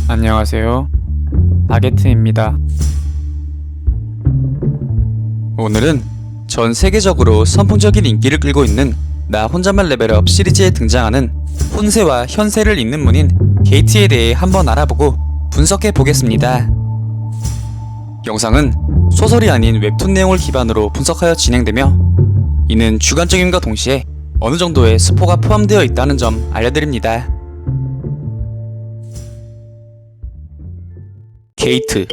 안녕하세요. 바게트입니다. 오늘은 전 세계적으로 선풍적인 인기를 끌고 있는 나 혼자만 레벨업 시리즈에 등장하는 혼세와 현세를 잇는 문인 게이트에 대해 한번 알아보고 분석해 보겠습니다. 영상은 소설이 아닌 웹툰 내용을 기반으로 분석하여 진행되며 이는 주관적임과 동시에 어느 정도의 스포가 포함되어 있다는 점 알려드립니다. 게이트,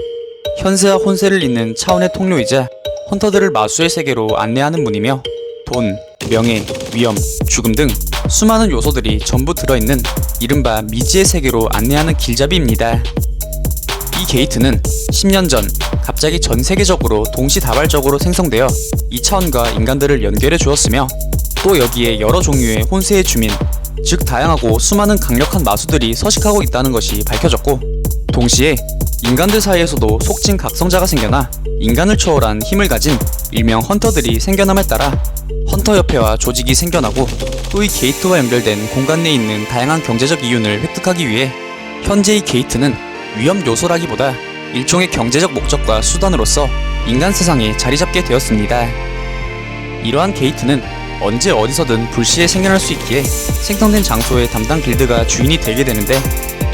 현세와 혼세를 잇는 차원의 통로이자 헌터들을 마수의 세계로 안내하는 문이며 돈, 명예, 위험, 죽음 등 수많은 요소들이 전부 들어있는 이른바 미지의 세계로 안내하는 길잡이입니다. 이 게이트는 10년 전 갑자기 전 세계적으로 동시다발적으로 생성되어 이 차원과 인간들을 연결해 주었으며 또 여기에 여러 종류의 혼세의 주민, 즉 다양하고 수많은 강력한 마수들이 서식하고 있다는 것이 밝혀졌고 동시에 인간들 사이에서도 속칭 각성자가 생겨나 인간을 초월한 힘을 가진 일명 헌터들이 생겨남에 따라 헌터협회와 조직이 생겨나고 또 이 게이트와 연결된 공간 내에 있는 다양한 경제적 이윤을 획득하기 위해 현재 이 게이트는 위험 요소라기보다 일종의 경제적 목적과 수단으로서 인간 세상에 자리잡게 되었습니다. 이러한 게이트는 언제 어디서든 불시에 생겨날 수 있기에 생성된 장소의 담당 길드가 주인이 되게 되는데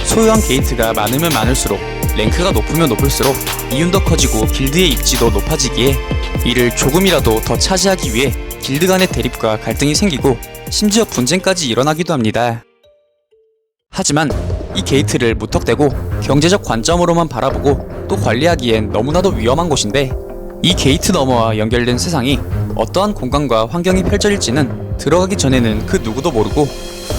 소유한 게이트가 많으면 많을수록 랭크가 높으면 높을수록 이윤도 커지고 길드의 입지도 높아지기에 이를 조금이라도 더 차지하기 위해 길드 간의 대립과 갈등이 생기고 심지어 분쟁까지 일어나기도 합니다. 하지만 이 게이트를 무턱대고 경제적 관점으로만 바라보고 또 관리하기엔 너무나도 위험한 곳인데 이 게이트 너머와 연결된 세상이 어떠한 공간과 환경이 펼쳐질지는 들어가기 전에는 그 누구도 모르고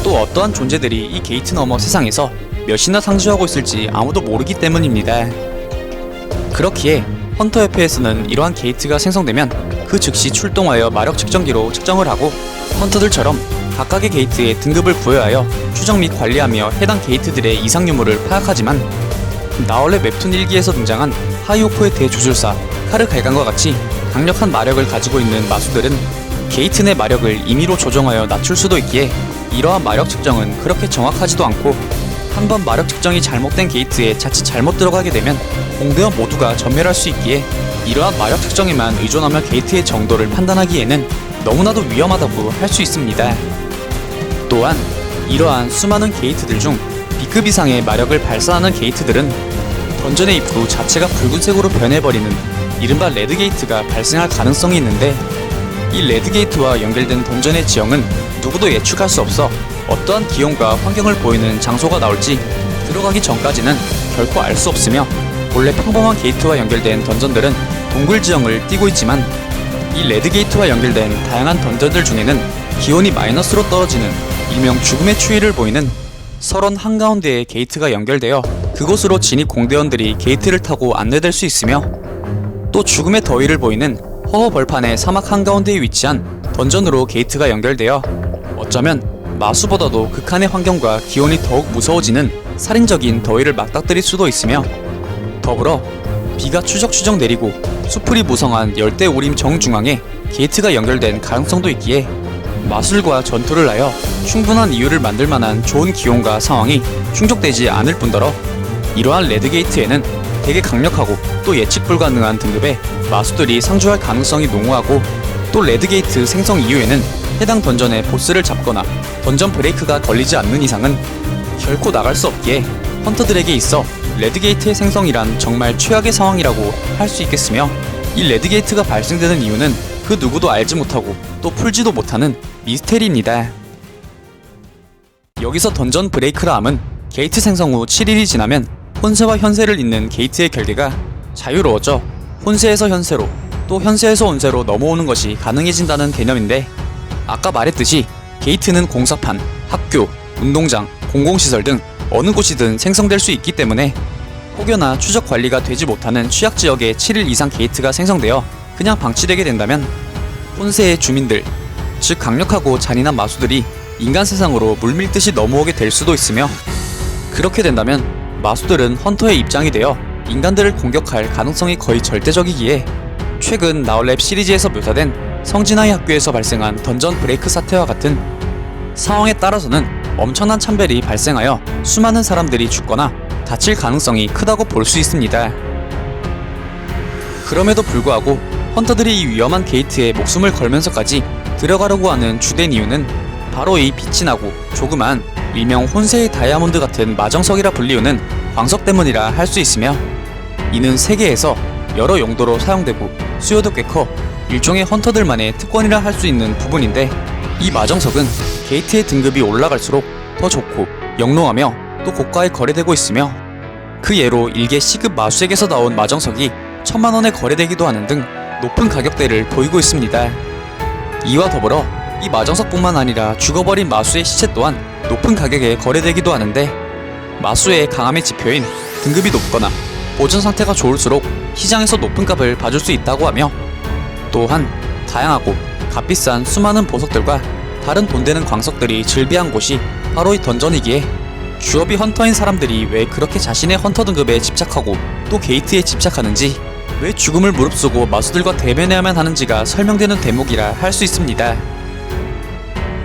또 어떠한 존재들이 이 게이트 너머 세상에서 몇이나 상주하고 있을지 아무도 모르기 때문입니다. 그렇기에 헌터협회에서는 이러한 게이트가 생성되면 그 즉시 출동하여 마력 측정기로 측정을 하고 헌터들처럼 각각의 게이트에 등급을 부여하여 추적 및 관리하며 해당 게이트들의 이상 유무를 파악하지만 나얼레 웹툰 1기에서 등장한 하이오프의 대조술사 카르갈간과 같이 강력한 마력을 가지고 있는 마수들은 게이트 내 마력을 임의로 조정하여 낮출 수도 있기에 이러한 마력 측정은 그렇게 정확하지도 않고 한번 마력 측정이 잘못된 게이트에 자칫 잘못 들어가게 되면 공대원 모두가 전멸할 수 있기에 이러한 마력 측정에만 의존하며 게이트의 정도를 판단하기에는 너무나도 위험하다고 할 수 있습니다. 또한 이러한 수많은 게이트들 중 B급 이상의 마력을 발산하는 게이트들은 던전의 입구 자체가 붉은색으로 변해버리는 이른바 레드게이트가 발생할 가능성이 있는데 이 레드게이트와 연결된 던전의 지형은 누구도 예측할 수 없어 어떠한 기온과 환경을 보이는 장소가 나올지 들어가기 전까지는 결코 알 수 없으며 원래 평범한 게이트와 연결된 던전들은 동굴 지형을 띠고 있지만 이 레드게이트와 연결된 다양한 던전들 중에는 기온이 마이너스로 떨어지는 일명 죽음의 추위를 보이는 설원 한가운데에 게이트가 연결되어 그곳으로 진입 공대원들이 게이트를 타고 안내될 수 있으며 또 죽음의 더위를 보이는 허허벌판의 사막 한가운데에 위치한 던전으로 게이트가 연결되어 어쩌면 마수보다도 극한의 환경과 기온이 더욱 무서워지는 살인적인 더위를 맞닥뜨릴 수도 있으며 더불어 비가 추적추적 내리고 수풀이 무성한 열대 우림 정중앙에 게이트가 연결된 가능성도 있기에 마술과 전투를 하여 충분한 이유를 만들 만한 좋은 기온과 상황이 충족되지 않을 뿐더러 이러한 레드게이트에는 되게 강력하고 또 예측 불가능한 등급의 마수들이 상주할 가능성이 농후하고 또 레드게이트 생성 이후에는 해당 던전의 보스를 잡거나 던전 브레이크가 걸리지 않는 이상은 결코 나갈 수 없기에 헌터들에게 있어 레드게이트의 생성이란 정말 최악의 상황이라고 할 수 있겠으며 이 레드게이트가 발생되는 이유는 그 누구도 알지 못하고 또 풀지도 못하는 미스테리입니다. 여기서 던전 브레이크라 함은 게이트 생성 후 7일이 지나면 혼세와 현세를 잇는 게이트의 결계가 자유로워져 혼세에서 현세로 또 현세에서 혼세로 넘어오는 것이 가능해진다는 개념인데 아까 말했듯이 게이트는 공사판, 학교, 운동장, 공공시설 등 어느 곳이든 생성될 수 있기 때문에 혹여나 추적 관리가 되지 못하는 취약지역에 7일 이상 게이트가 생성되어 그냥 방치되게 된다면 혼세의 주민들, 즉 강력하고 잔인한 마수들이 인간 세상으로 물밀듯이 넘어오게 될 수도 있으며 그렇게 된다면 마수들은 헌터의 입장이 되어 인간들을 공격할 가능성이 거의 절대적이기에 최근 나얼랩 시리즈에서 묘사된 성진아의 학교에서 발생한 던전 브레이크 사태와 같은 상황에 따라서는 엄청난 참벨이 발생하여 수많은 사람들이 죽거나 다칠 가능성이 크다고 볼 수 있습니다. 그럼에도 불구하고 헌터들이 이 위험한 게이트에 목숨을 걸면서까지 들어가려고 하는 주된 이유는 바로 이 빛이 나고 조그만 일명 혼세의 다이아몬드 같은 마정석이라 불리우는 광석 때문이라 할 수 있으며, 이는 세계에서 여러 용도로 사용되고 수요도 꽤 커 일종의 헌터들만의 특권이라 할 수 있는 부분인데, 이 마정석은 게이트의 등급이 올라갈수록 더 좋고 영롱하며 또 고가에 거래되고 있으며, 그 예로 일개 C급 마수액에서 나온 마정석이 1000만원에 거래되기도 하는 등 높은 가격대를 보이고 있습니다. 이와 더불어 이 마정석뿐만 아니라 죽어버린 마수의 시체 또한 높은 가격에 거래되기도 하는데, 마수의 강함의 지표인 등급이 높거나 보존 상태가 좋을수록 시장에서 높은 값을 봐줄 수 있다고 하며, 또한 다양하고 값비싼 수많은 보석들과 다른 돈 되는 광석들이 즐비한 곳이 바로 이 던전이기에, 주업이 헌터인 사람들이 왜 그렇게 자신의 헌터 등급에 집착하고 또 게이트에 집착하는지, 왜 죽음을 무릅쓰고 마수들과 대면해야만 하는지가 설명되는 대목이라 할 수 있습니다.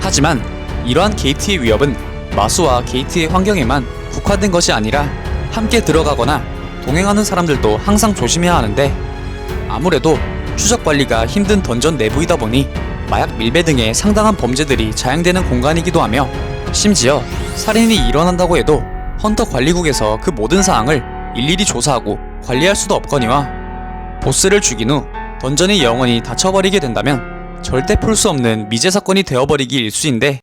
하지만 이러한 게이트의 위협은 마수와 게이트의 환경에만 국한된 것이 아니라 함께 들어가거나 동행하는 사람들도 항상 조심해야 하는데, 아무래도 추적 관리가 힘든 던전 내부이다 보니 마약 밀배 등의 상당한 범죄들이 자행되는 공간이기도 하며, 심지어 살인이 일어난다고 해도 헌터 관리국에서 그 모든 사항을 일일이 조사하고 관리할 수도 없거니와, 보스를 죽인 후 던전이 영원히 닫혀버리게 된다면 절대 풀 수 없는 미제 사건이 되어버리기 일쑤인데,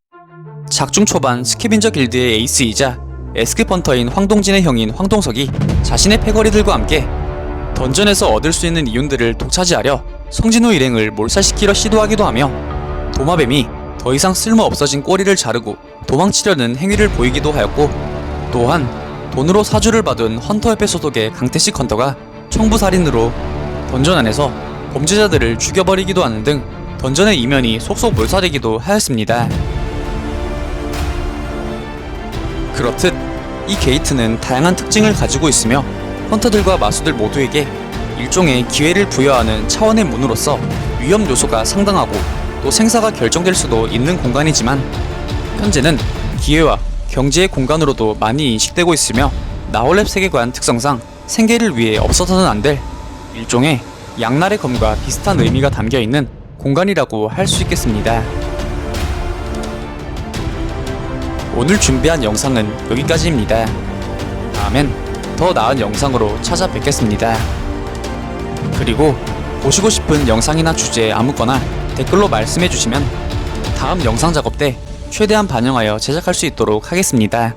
작중 초반 스캐빈저 길드의 에이스이자 에스급 헌터인 황동진의 형인 황동석이 자신의 패거리들과 함께 던전에서 얻을 수 있는 이윤들을 독차지하려 성진우 일행을 몰살시키려 시도하기도 하며, 도마뱀이 더 이상 쓸모 없어진 꼬리를 자르고 도망치려는 행위를 보이기도 하였고, 또한 돈으로 사주를 받은 헌터협회 소속의 강태식 헌터가 청부살인으로 던전 안에서 범죄자들을 죽여버리기도 하는 등 던전의 이면이 속속 몰살되기도 하였습니다. 그렇듯 이 게이트는 다양한 특징을 가지고 있으며 헌터들과 마수들 모두에게 일종의 기회를 부여하는 차원의 문으로서 위험 요소가 상당하고 또 생사가 결정될 수도 있는 공간이지만, 현재는 기회와 경제의 공간으로도 많이 인식되고 있으며, 나홀랩 세계관 특성상 생계를 위해 없어서는 안 될 일종의 양날의 검과 비슷한 의미가 담겨있는 공간이라고 할 수 있겠습니다. 오늘 준비한 영상은 여기까지입니다. 다음엔 더 나은 영상으로 찾아뵙겠습니다. 그리고 보시고 싶은 영상이나 주제 아무거나 댓글로 말씀해주시면 다음 영상 작업 때 최대한 반영하여 제작할 수 있도록 하겠습니다.